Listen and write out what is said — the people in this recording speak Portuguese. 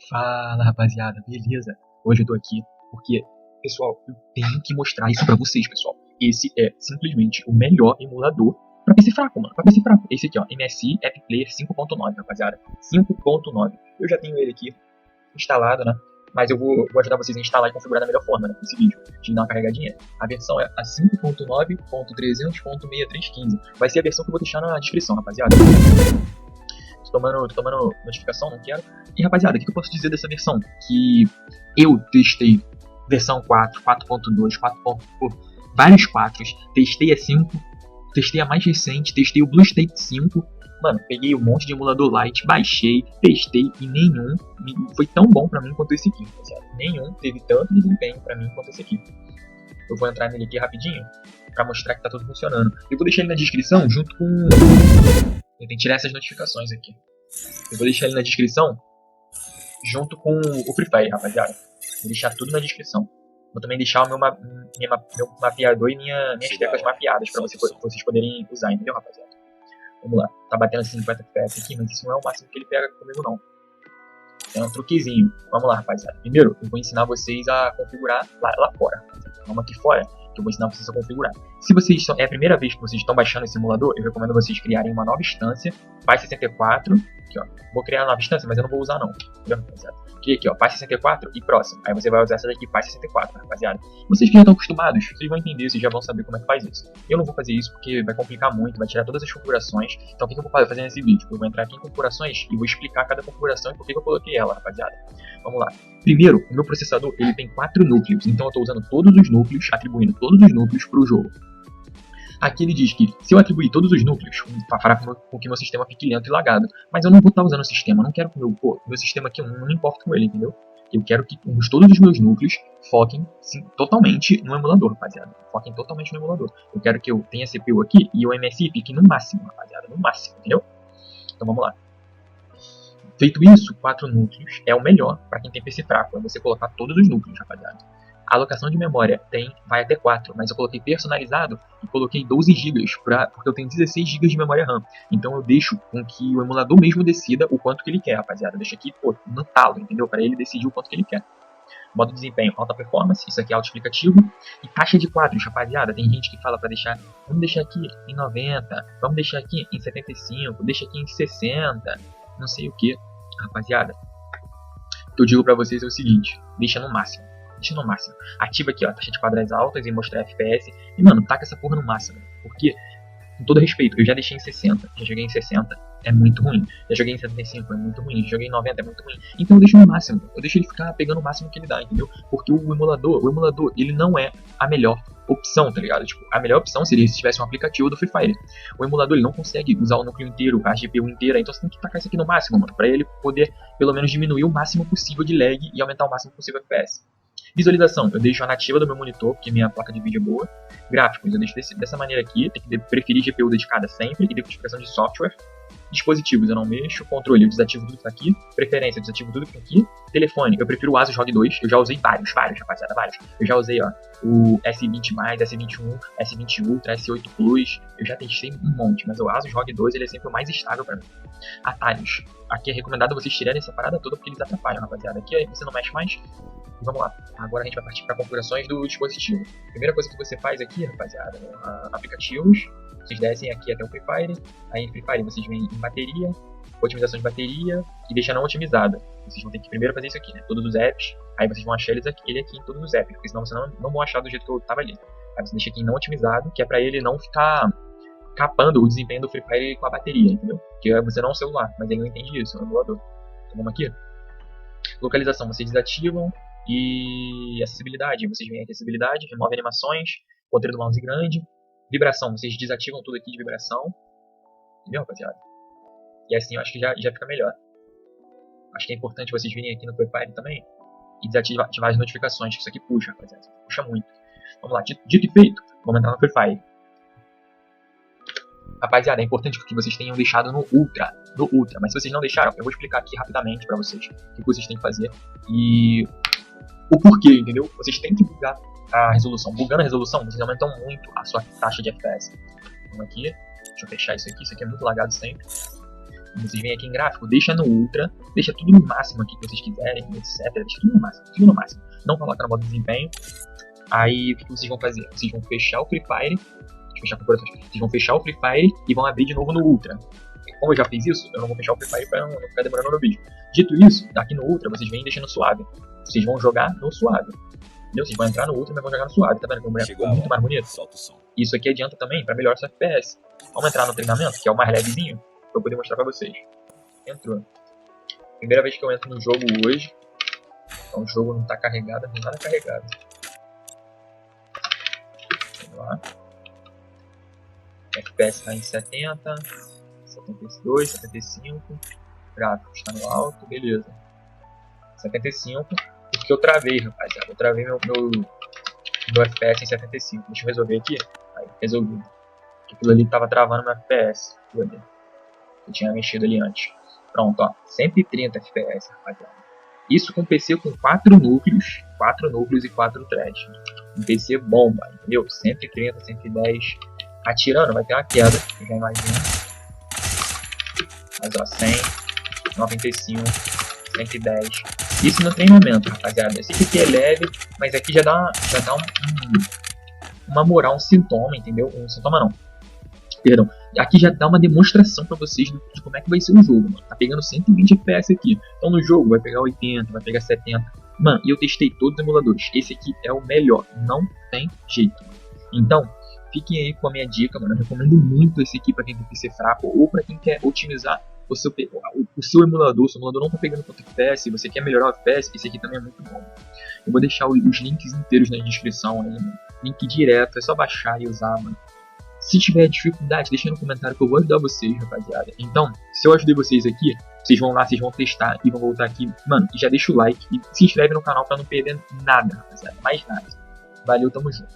Fala, rapaziada, beleza? Hoje eu tô aqui porque, pessoal, eu tenho que mostrar isso pra vocês, pessoal. Esse é simplesmente o melhor emulador pra PC fraco, mano. Pra PC fraco. Esse aqui, ó, MSI App Player 5.9, rapaziada. 5.9. Eu já tenho ele aqui instalado, né? Mas eu vou ajudar vocês a instalar e configurar da melhor forma, né? Nesse vídeo. Deixa eu dar uma carregadinha. A versão é a 5.9.300.6315. Vai ser a versão que eu vou deixar na descrição, rapaziada. Tô tomando notificação, não quero. E rapaziada, o que eu posso dizer dessa versão? Que eu testei versão 4, 4.2, 4. Vários 4, testei a 5, testei a mais recente, testei o BlueState 5. Mano, peguei um monte de emulador light, baixei, testei e nenhum foi tão bom pra mim quanto esse aqui, rapaziada. Nenhum teve tanto desempenho pra mim quanto esse aqui. Eu vou entrar nele aqui rapidinho pra mostrar que tá tudo funcionando. Eu vou deixar ele na descrição junto com... Eu tenho que tirar essas notificações aqui. Eu vou deixar ele na descrição junto com o Free Fire, rapaziada. Vou deixar tudo na descrição. Vou também deixar o meu mapeador e minhas teclas mapeadas pra vocês poderem usar, entendeu, rapaziada? Vamos lá. Tá batendo 50 FPS aqui, mas isso não é o máximo que ele pega comigo, não. É um truquezinho. Vamos lá, rapaziada. Primeiro, eu vou ensinar vocês a configurar lá fora. Vamos aqui fora, que eu vou ensinar vocês a configurar. Se vocês é a primeira vez que vocês estão baixando esse emulador, eu recomendo vocês criarem uma nova instância, Paz 64, aqui ó, vou criar uma nova instância, mas eu não vou usar não, entendeu, rapaziada? Aqui ó, Paz 64 e próximo, aí você vai usar essa daqui, Paz 64, rapaziada. Vocês que já estão acostumados, vocês vão entender, vocês já vão saber como é que faz isso. Eu não vou fazer isso porque vai complicar muito, vai tirar todas as configurações, então o que eu vou fazer nesse vídeo? Eu vou entrar aqui em configurações e vou explicar cada configuração e por que eu coloquei ela, rapaziada. Vamos lá. Primeiro, o meu processador ele tem 4 núcleos, então eu estou usando todos os núcleos, atribuindo todos os núcleos para o jogo. Aqui ele diz que se eu atribuir todos os núcleos, fará com que meu sistema fique lento e lagado. Mas eu não vou estar usando o sistema, eu não quero que meu sistema aqui, eu não me importo com ele, entendeu? Eu quero que todos os meus núcleos foquem totalmente no emulador, rapaziada. Foquem totalmente no emulador. Eu quero que eu tenha CPU aqui e o MSI fique no máximo, rapaziada, no máximo, entendeu? Então vamos lá. Feito isso, 4 núcleos é o melhor para quem tem PC fraco, é você colocar todos os núcleos, rapaziada. A alocação de memória vai até 4, mas eu coloquei personalizado e coloquei 12 GB, porque eu tenho 16 GB de memória RAM. Então eu deixo com que o emulador mesmo decida o quanto que ele quer, rapaziada. Deixa aqui, pô, no talo, entendeu? Para ele decidir o quanto que ele quer. Modo de desempenho, alta performance, isso aqui é auto-explicativo. E taxa de quadros, rapaziada. Tem gente que fala para deixar, vamos deixar aqui em 90, vamos deixar aqui em 75, deixa aqui em 60, não sei o que. Rapaziada, o que eu digo para vocês é o seguinte, deixa no máximo. Deixa no máximo. Ativa aqui, ó, taxa de quadras altas e mostrar FPS. E, mano, taca essa porra no máximo. Porque, com todo respeito, eu já deixei em 60. Já joguei em 60, é muito ruim. Já joguei em 75, é muito ruim. Já joguei em 90, é muito ruim. Então eu deixo no máximo. Eu deixo ele ficar pegando o máximo que ele dá, entendeu? Porque o emulador, ele não é a melhor opção, tá ligado? Tipo, a melhor opção seria se tivesse um aplicativo do Free Fire. O emulador, ele não consegue usar o núcleo inteiro, a GPU inteira. Então você tem que tacar isso aqui no máximo, mano. Pra ele poder, pelo menos, diminuir o máximo possível de lag e aumentar o máximo possível FPS. Visualização, eu deixo a nativa do meu monitor, porque minha placa de vídeo é boa. Gráficos, eu deixo dessa maneira aqui, tem que preferir GPU dedicada sempre e decodificação de software. Dispositivos, eu não mexo. Controle, eu desativo tudo que tá aqui. Preferência, eu desativo tudo que tá aqui. Telefone, eu prefiro o Asus ROG 2, eu já usei vários, rapaziada, vários. Eu já usei, ó, o S20+, S21, S20 Ultra, S8 Plus, eu já testei um monte, mas o Asus ROG 2, ele é sempre o mais estável pra mim. Atalhos, aqui é recomendado vocês tirarem essa parada toda porque eles atrapalham, rapaziada. Aqui aí você não mexe mais. Vamos lá, agora a gente vai partir para configurações do dispositivo. Primeira coisa que você faz aqui, rapaziada, aplicativos. Vocês descem aqui até o Free Fire. Aí em Free Fire vocês vêm em bateria, otimização de bateria e deixa não otimizada. Vocês vão ter que primeiro fazer isso aqui, né? Todos os apps. Aí vocês vão achar ele aqui em todos os apps, porque senão vocês não vão achar do jeito que eu tava ali. Aí você deixa aqui em não otimizado, que é para ele não ficar capando o desempenho do Free Fire com a bateria, entendeu? Porque você não é um celular, mas ele não entende isso, é um emulador. Então vamos aqui. Localização, vocês desativam. E acessibilidade, vocês vêm aqui acessibilidade, remove animações, poder do mouse grande. Vibração, vocês desativam tudo aqui de vibração. Entendeu, rapaziada? E assim eu acho que já fica melhor. Acho que é importante vocês virem aqui no Free Fire também e desativar as notificações, que isso aqui puxa, rapaziada. Puxa muito. Vamos lá, dito e feito, vamos entrar no Free Fire. Rapaziada, é importante que vocês tenham deixado no Ultra, mas se vocês não deixaram, eu vou explicar aqui rapidamente pra vocês o que vocês têm que fazer e o porquê, entendeu? Vocês têm que bugar a resolução. Bugando a resolução, vocês aumentam muito a sua taxa de FPS. Vamos aqui, deixa eu fechar isso aqui é muito lagado sempre. Vocês vêm aqui em gráfico, deixa no Ultra, deixa tudo no máximo aqui que vocês quiserem, etc. Deixa tudo no máximo, tudo no máximo. Não coloca no modo desempenho. Aí o que vocês vão fazer? Vocês vão fechar o Free Fire, vocês vão fechar o Free Fire e vão abrir de novo no Ultra. Como eu já fiz isso, eu não vou fechar o Free Fire para não ficar demorando no vídeo. Dito isso, aqui no Ultra vocês vêm deixando suave. Vocês vão jogar no suave. Entendeu? Vocês vão entrar no Ultra, mas vão jogar no suave. Tá vendo que o boneco ficou muito mais bonito? Isso aqui adianta também para melhorar seu FPS. Vamos entrar no treinamento, que é o mais levezinho, para eu poder mostrar para vocês. Entrou. Primeira vez que eu entro no jogo hoje. Então o jogo não tá carregado, não tem nada carregado. Vamos lá. FPS está em 70, 72, 75. Gráfico está no alto, beleza. 75, porque eu travei, rapaziada. Eu travei meu FPS em 75. Deixa eu resolver aqui. Aí, resolvi. Aquilo ali tava travando meu FPS. Eu tinha mexido ali antes. Pronto, ó. 130 FPS, rapaziada. Isso com PC com 4 núcleos e 4 threads. Um PC bomba, entendeu? 130, 110. Atirando, vai ter uma queda, eu já imagino. Mas ó, 100, 95, 110. Isso no treinamento, rapaziada. Eu sei que aqui é leve, mas aqui já dá uma moral, um sintoma, entendeu? Um sintoma não. Perdão. Aqui já dá uma demonstração pra vocês de como é que vai ser o jogo, mano. Tá pegando 120 FPS aqui. Então no jogo vai pegar 80, vai pegar 70. Mano, e eu testei todos os emuladores. Esse aqui é o melhor. Não tem jeito. Então, fiquem aí com a minha dica, mano. Eu recomendo muito esse aqui pra quem tem PC fraco ou pra quem quer otimizar o seu emulador. Se o emulador não tá pegando tanto FPS, você quer melhorar o FPS, esse aqui também é muito bom. Eu vou deixar os links inteiros na descrição aí, mano. Link direto, é só baixar e usar, mano. Se tiver dificuldade, deixa no comentário que eu vou ajudar vocês, rapaziada. Então, se eu ajudei vocês aqui, vocês vão lá, vocês vão testar e vão voltar aqui. Mano, já deixa o like e se inscreve no canal pra não perder nada, rapaziada. Mais nada. Valeu, tamo junto.